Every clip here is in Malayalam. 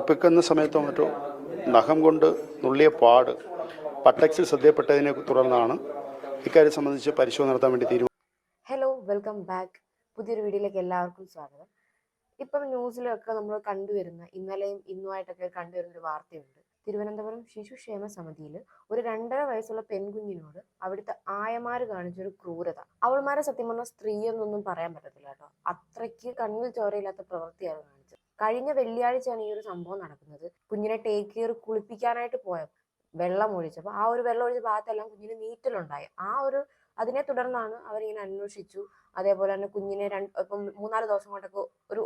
കുളിപ്പിക്കുന്ന സമയത്തോ മറ്റോ നഖം കൊണ്ട് നുള്ളിയ പാട് പട്ടക്സിൽ ശ്രദ്ധയപ്പെട്ടതിനെ തുടർന്നാണ് ഇക്കാര്യം സംബന്ധിച്ച് പരിശോധന നടത്താൻ വേണ്ടി തീരുമാനം. Hello, welcome back. പുതിയൊരു വീഡിയോയിലേക്ക് എല്ലാവർക്കും സ്വാഗതം. ഇപ്പം ന്യൂസിലൊക്കെ നമ്മൾ കണ്ടുവരുന്ന, ഇന്നലെയും ഇന്നുമായിട്ടൊക്കെ കണ്ടുവരുന്ന ഒരു വാർത്തയുണ്ട്. തിരുവനന്തപുരം ശിശുക്ഷേമ സമിതിയിൽ ഒരു 2.5 വയസ്സുള്ള പെൺകുഞ്ഞിനോട് അവിടുത്തെ ആയമാര് കാണിച്ചൊരു ക്രൂരത. അവൾമാരെ സത്യം പറഞ്ഞാൽ സ്ത്രീ എന്നൊന്നും പറയാൻ പറ്റത്തില്ല കേട്ടോ. അത്രയ്ക്ക് കണ്ണിൽ ചോരയില്ലാത്ത പ്രവൃത്തിയാണ് കാണിച്ചത്. കഴിഞ്ഞ വെള്ളിയാഴ്ചയാണ് ഈ ഒരു സംഭവം നടക്കുന്നത്. കുഞ്ഞിനെ ടേക്ക് കെയർ കുളിപ്പിക്കാനായിട്ട് പോയപ്പോൾ വെള്ളം ഒഴിച്ചപ്പോൾ ആ ഒരു വെള്ളം ഒഴിച്ച ഭാഗത്തെല്ലാം കുഞ്ഞിന് നീറ്റലുണ്ടായി. അതിനെ തുടർന്നാണ് അവരിങ്ങനെ അന്വേഷിച്ചു. അതേപോലെ തന്നെ കുഞ്ഞിനെ ഇപ്പം 3-4 ദിവസം കൊണ്ടൊക്കെ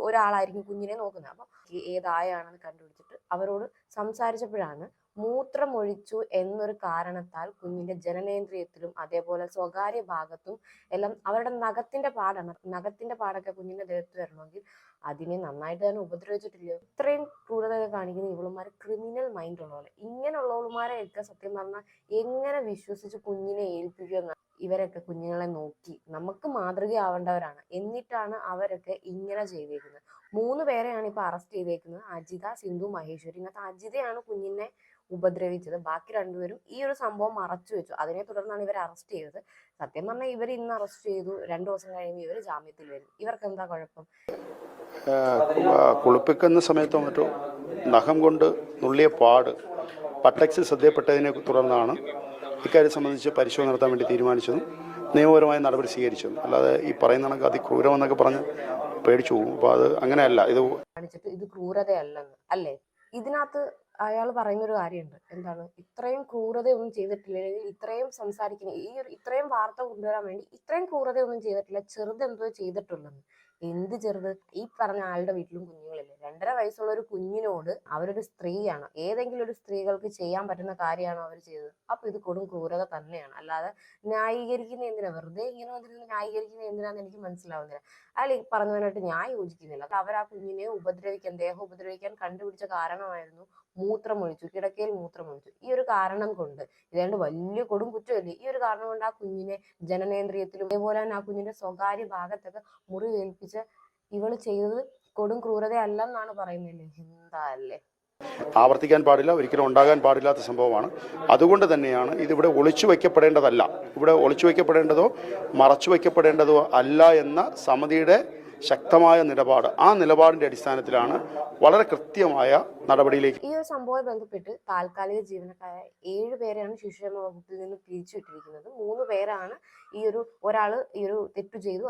ഒരാളായിരിക്കും കുഞ്ഞിനെ നോക്കുന്നത്. അപ്പം ഏതായാണെന്ന് കണ്ടുപിടിച്ചിട്ട് അവരോട് സംസാരിച്ചപ്പോഴാണ് മൂത്രമൊഴിച്ചു എന്നൊരു കാരണത്താൽ കുഞ്ഞിന്റെ ജനനേന്ദ്രിയത്തിലും അതേപോലെ സ്വകാര്യ ഭാഗത്തും എല്ലാം അവരുടെ നഖത്തിന്റെ പാടൊക്കെ കുഞ്ഞിന്റെ ദേഹത്ത് വരണമെങ്കിൽ അതിനെ നന്നായിട്ട് തന്നെ ഉപദ്രവിച്ചിട്ടില്ല. ഇത്രയും ക്രൂരതയൊക്കെ കാണിക്കുന്ന ഇവളുമാര് ക്രിമിനൽ മൈൻഡ് ഉള്ളവരെ. ഇങ്ങനെയുള്ളവളുമാരെയൊക്കെ സത്യം പറഞ്ഞാൽ എങ്ങനെ വിശ്വസിച്ച് കുഞ്ഞിനെ ഏൽപ്പിക്കുക? ഇവരൊക്കെ കുഞ്ഞുങ്ങളെ നോക്കി നമുക്ക് മാതൃകയാവേണ്ടവരാണ്. എന്നിട്ടാണ് അവരൊക്കെ ഇങ്ങനെ ചെയ്തേക്കുന്നത്. 3 പേരെയാണ് ഇപ്പൊ അറസ്റ്റ് ചെയ്തേക്കുന്നത്. അജിത, സിന്ധു, മഹേശ്വരി. ഇന്നത്തെ അജിതയാണ് കുഞ്ഞിനെ ഉപദ്രവിച്ചത്. ബാക്കി 2 പേരും ഈ ഒരു സംഭവം മറച്ചു വെച്ചു. അതിനെ തുടർന്നാണ് ഇവരെ അറസ്റ്റ് ചെയ്തത്. സത്യം പറഞ്ഞാൽ ഇവർ ഇന്ന് അറസ്റ്റ് ചെയ്തു, 2 ദിവസം കഴിയുമ്പോൾ ഇവർ ജാമ്യത്തിൽ വരും. ഇവർക്ക് എന്താ കുഴപ്പം? കുളിപ്പിക്കുന്ന സമയത്തോ മറ്റോ നഖം കൊണ്ട് നുള്ളിയ പാട് പട്ടക്സിൽ ശ്രദ്ധയപ്പെട്ടതിനെ തുടർന്നാണ് ഇക്കാര്യം സംബന്ധിച്ച് പരിശോധന നടത്താൻ വേണ്ടി തീരുമാനിച്ചതും നിയമപരമായ നടപടി സ്വീകരിച്ചതും. അല്ലാതെ ഈ പറയുന്ന കണക്ക് അതിക്രൂരമെന്നൊക്കെ പറഞ്ഞ് പേടിച്ചു പോകും. അപ്പോൾ അത് അങ്ങനെയല്ല. ഇത് ക്രൂരതയല്ലെന്ന് അല്ലേ? ഇതിനകത്ത് അയാൾ പറയുന്ന ഒരു കാര്യമുണ്ട്. എന്താണ്? ഇത്രയും ക്രൂരതയൊന്നും ചെയ്തിട്ടില്ലെങ്കിൽ ഇത്രയും സംസാരിക്കുന്ന ഇത്രയും വാർത്ത കൊണ്ടുവരാൻ വേണ്ടി ഇത്രയും ക്രൂരതയൊന്നും ചെയ്തിട്ടില്ല, ചെറുതെന്തോ ചെയ്തിട്ടുള്ളെന്ന്. എന്ത് ചെറുത്? ഈ പറഞ്ഞ ആളുടെ വീട്ടിലും കുഞ്ഞുങ്ങളില്ലേ? 2.5 വയസ്സുള്ള ഒരു കുഞ്ഞിനോട് അവരൊരു സ്ത്രീയാണ്, ഏതെങ്കിലും ഒരു സ്ത്രീകൾക്ക് ചെയ്യാൻ പറ്റുന്ന കാര്യമാണോ അവർ ചെയ്തത്? അപ്പൊ ഇത് കൊടും ക്രൂരത തന്നെയാണ്. അല്ലാതെ ന്യായീകരിക്കുന്ന എന്തിനാ? വെറുതെ ഇങ്ങനെ വന്നിരുന്ന് ന്യായീകരിക്കുന്ന എന്തിനാന്ന് എനിക്ക് മനസ്സിലാവുന്നില്ല. അയാൾ ഈ പറഞ്ഞതിനായിട്ട് ഞാൻ യോജിക്കുന്നില്ല. അവർ ആ കുഞ്ഞിനെ ദേഹം ഉപദ്രവിക്കാൻ കണ്ടുപിടിച്ച കാരണമായിരുന്നു മൂത്രമൊഴിച്ചു, കിടക്കയിൽ മൂത്രമൊഴിച്ചു. ഈ ഒരു കാരണം കൊണ്ട് ഇതേണ്ട വലിയ കൊടും കുറ്റമല്ലേ? ഈ ഒരു കാരണം കൊണ്ട് ആ കുഞ്ഞിനെ ജനനേന്ദ്രിയത്തിലും അതേപോലെ തന്നെ ആ കുഞ്ഞിന്റെ സ്വകാര്യ ഭാഗത്തൊക്കെ മുറിവേൽപ്പിച്ച ഇവള് ചെയ്തത് കൊടും ക്രൂരതയല്ലെന്നാണ് പറയുന്നില്ലേ? എന്താ അല്ലേ? ആവർത്തിക്കാൻ പാടില്ല, ഒരിക്കലും ഉണ്ടാകാൻ പാടില്ലാത്ത സംഭവമാണ്. അതുകൊണ്ട് തന്നെയാണ് ഇതിവിടെ ഒളിച്ചു വയ്ക്കപ്പെടേണ്ടതല്ല. ഇവിടെ ഒളിച്ചു വയ്ക്കപ്പെടേണ്ടതോ മറച്ചു വയ്ക്കപ്പെടേണ്ടതോ അല്ല എന്ന സമിതിയുടെ ശക്തമായ നിലപാട്. ആ നിലപാടിന്റെ അടിസ്ഥാനത്തിലാണ് വളരെ കൃത്യമായ നടപടിയിലേക്ക്. ഈ ഒരു സംഭവവുമായി ബന്ധപ്പെട്ട് താൽക്കാലിക ജീവനക്കാരായ 7 പേരെയാണ് ശിശുക്ഷേമ വകുപ്പിൽ നിന്ന് പിരിച്ചുവിട്ടിരിക്കുന്നത്. 3 പേരാണ് ഒരാള് ഈ ഒരു തെറ്റു ചെയ്തു,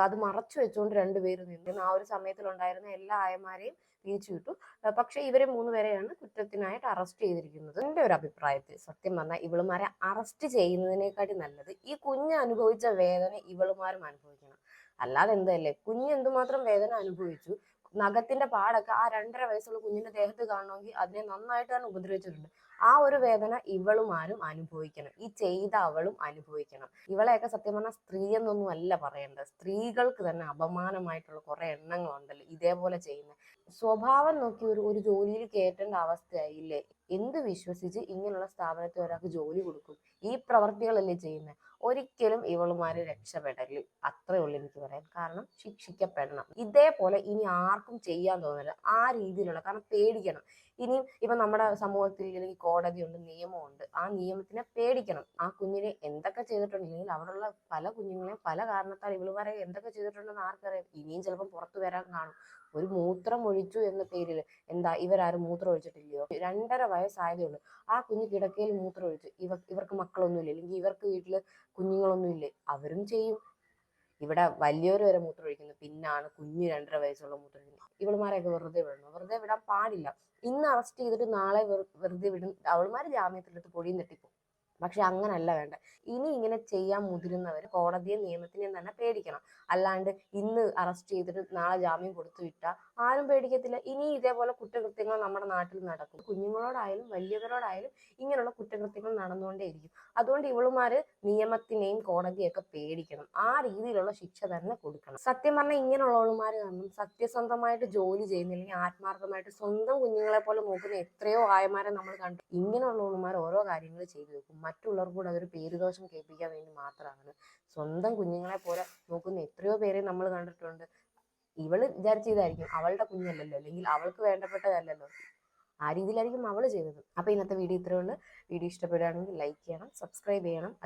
അത് മറച്ചു വെച്ചുകൊണ്ട് 2 പേര് നിന്ന് ആ ഒരു സമയത്തിലുണ്ടായിരുന്ന എല്ലാ ആയമാരെയും പിരിച്ചുവിട്ടു. പക്ഷെ ഇവരെ 3 പേരെയാണ് കുറ്റത്തിനായിട്ട് അറസ്റ്റ് ചെയ്തിരിക്കുന്നത്. എൻ്റെ ഒരു അഭിപ്രായത്തിൽ സത്യം പറഞ്ഞാൽ ഇവളുമാരെ അറസ്റ്റ് ചെയ്യുന്നതിനേക്കാട്ടി നല്ലത് ഈ കുഞ്ഞ് അനുഭവിച്ച വേദന ഇവളുമാരും അനുഭവിക്കണം. അല്ലാതെ എന്തല്ലേ? കുഞ്ഞ് എന്തുമാത്രം വേദന അനുഭവിച്ചു. നഖത്തിന്റെ പാടൊക്കെ ആ 2.5 വയസ്സുള്ള കുഞ്ഞിന്റെ ദേഹത്ത് കാണണമെങ്കിൽ അതിനെ നന്നായിട്ട് തന്നെ ഉപദ്രവിച്ചിട്ടുണ്ട്. ആ ഒരു വേദന ഇവളുമാരും അനുഭവിക്കണം. ഈ ചെയ്ത അവളും അനുഭവിക്കണം. ഇവളെയൊക്കെ സത്യം പറഞ്ഞാൽ സ്ത്രീ എന്നൊന്നും അല്ല പറയേണ്ടത്. സ്ത്രീകൾക്ക് തന്നെ അപമാനമായിട്ടുള്ള കുറെ എണ്ണങ്ങളുണ്ടല്ലോ ഇതേപോലെ ചെയ്യുന്നത്. സ്വഭാവം നോക്കി ഒരു ജോലിയിൽ കയറ്റേണ്ട അവസ്ഥയായില്ലേ? എന്ത് വിശ്വസിച്ച് ഇങ്ങനെയുള്ള സ്ഥാപനത്തിൽ ഒരാൾക്ക് ജോലി കൊടുക്കും? ഈ പ്രവർത്തികളല്ലേ ചെയ്യുന്നത്? ഒരിക്കലും ഇവളുമാര് രക്ഷപ്പെടല്. അത്രേ ഉള്ളൂ എനിക്ക് പറയാൻ. കാരണം ശിക്ഷിക്കപ്പെടണം. ഇതേപോലെ ഇനി ആർക്കും ചെയ്യാൻ തോന്നില്ല. ആ രീതിയിലുള്ള, കാരണം പേടിക്കണം. ഇനിയും ഇപ്പൊ നമ്മുടെ സമൂഹത്തിൽ അല്ലെങ്കിൽ കോടതിയുണ്ട്, നിയമമുണ്ട്. ആ നിയമത്തിനെ പേടിക്കണം. ആ കുഞ്ഞിനെ എന്തൊക്കെ ചെയ്തിട്ടുണ്ടെങ്കിൽ അവിടെയുള്ള പല കുഞ്ഞുങ്ങളെയും പല കാരണത്താൽ ഇവളുമാരെ എന്തൊക്കെ ചെയ്തിട്ടുണ്ടെന്ന് ആർക്കറിയാം? ഇനിയും ചിലപ്പോൾ പുറത്തു വരാൻ കാണും. ഒരു മൂത്രം ഒഴിച്ചു എന്ന പേരിൽ ഇവരാരും മൂത്രം ഒഴിച്ചിട്ടില്ലയോ? 2.5 വയസ്സായതേ ഉള്ളൂ. ആ കുഞ്ഞ് കിടക്കയിൽ മൂത്രം ഒഴിച്ചു. ഇവർക്ക് മക്കളൊന്നുമില്ല, അല്ലെങ്കിൽ ഇവർക്ക് വീട്ടില് കുഞ്ഞുങ്ങളൊന്നുമില്ലേ? അവരും ചെയ്യും. ഇവിടെ വലിയവര് വരെ മൂത്രം ഒഴിക്കുന്നു, പിന്നാണ് കുഞ്ഞ് 2.5 വയസ്സുള്ള മൂത്രം ഒഴിക്കുന്നത്. ഇവളുമാരെയൊക്കെ വെറുതെ വിടണം? വെറുതെ വിടാൻ പാടില്ല. ഇന്ന് അറസ്റ്റ് ചെയ്തിട്ട് നാളെ വെറുതെ വിടും. അവളുമാര് ജാമ്യത്തിലെടുത്ത് പൊടിയും തട്ടിപ്പോ. പക്ഷെ അങ്ങനല്ല വേണ്ട. ഇനി ഇങ്ങനെ ചെയ്യാൻ മുതിരുന്നവർ കോടതിയെ നിയമത്തിനെയും തന്നെ പേടിക്കണം. അല്ലാണ്ട് ഇന്ന് അറസ്റ്റ് ചെയ്തിട്ട് നാളെ ജാമ്യം കൊടുത്തു വിട്ടാൽ ആരും പേടിക്കത്തില്ല. ഇനി ഇതേപോലെ കുറ്റകൃത്യങ്ങൾ നമ്മുടെ നാട്ടിൽ നടക്കും. കുഞ്ഞുങ്ങളോടായാലും വലിയവരോടായാലും ഇങ്ങനെയുള്ള കുറ്റകൃത്യങ്ങൾ നടന്നുകൊണ്ടേയിരിക്കും. അതുകൊണ്ട് ഇവളുമാര് നിയമത്തിനെയും കോടതിയൊക്കെ പേടിക്കണം. ആ രീതിയിലുള്ള ശിക്ഷ തന്നെ കൊടുക്കണം. സത്യം പറഞ്ഞാൽ ഇങ്ങനെയുള്ളവളുമാര് കാരണം സത്യസന്ധമായിട്ട് ജോലി ചെയ്യുന്നില്ലെങ്കിൽ ആത്മാർത്ഥമായിട്ട് സ്വന്തം കുഞ്ഞുങ്ങളെ പോലെ നോക്കുന്ന എത്രയോ ആയമാരെ നമ്മൾ കണ്ടു. ഇങ്ങനെയുള്ളവളുമാർ ഓരോ കാര്യങ്ങൾ ചെയ്തു വെക്കും. മറ്റുള്ളവർക്ക് കൂടെ അതൊരു പേരുദോഷം കേൾപ്പിക്കാൻ വേണ്ടി മാത്രമാണ്. സ്വന്തം കുഞ്ഞുങ്ങളെ പോലെ നോക്കുന്ന എത്രയോ പേരെ നമ്മൾ കണ്ടിട്ടുണ്ട്. ഇവള് വിചാരിച്ചതായിരിക്കും അവളുടെ കുഞ്ഞല്ലല്ലോ, അല്ലെങ്കിൽ അവൾക്ക് വേണ്ടപ്പെട്ടതല്ലല്ലോ, ആ രീതിയിലായിരിക്കും അവള് ചെയ്തത്. അപ്പൊ ഇന്നത്തെ വീഡിയോ ഇത്രയേ ഉള്ളൂ. വീഡിയോ ഇഷ്ടപ്പെടുകയാണെങ്കിൽ ലൈക്ക് ചെയ്യണം, സബ്സ്ക്രൈബ് ചെയ്യണം.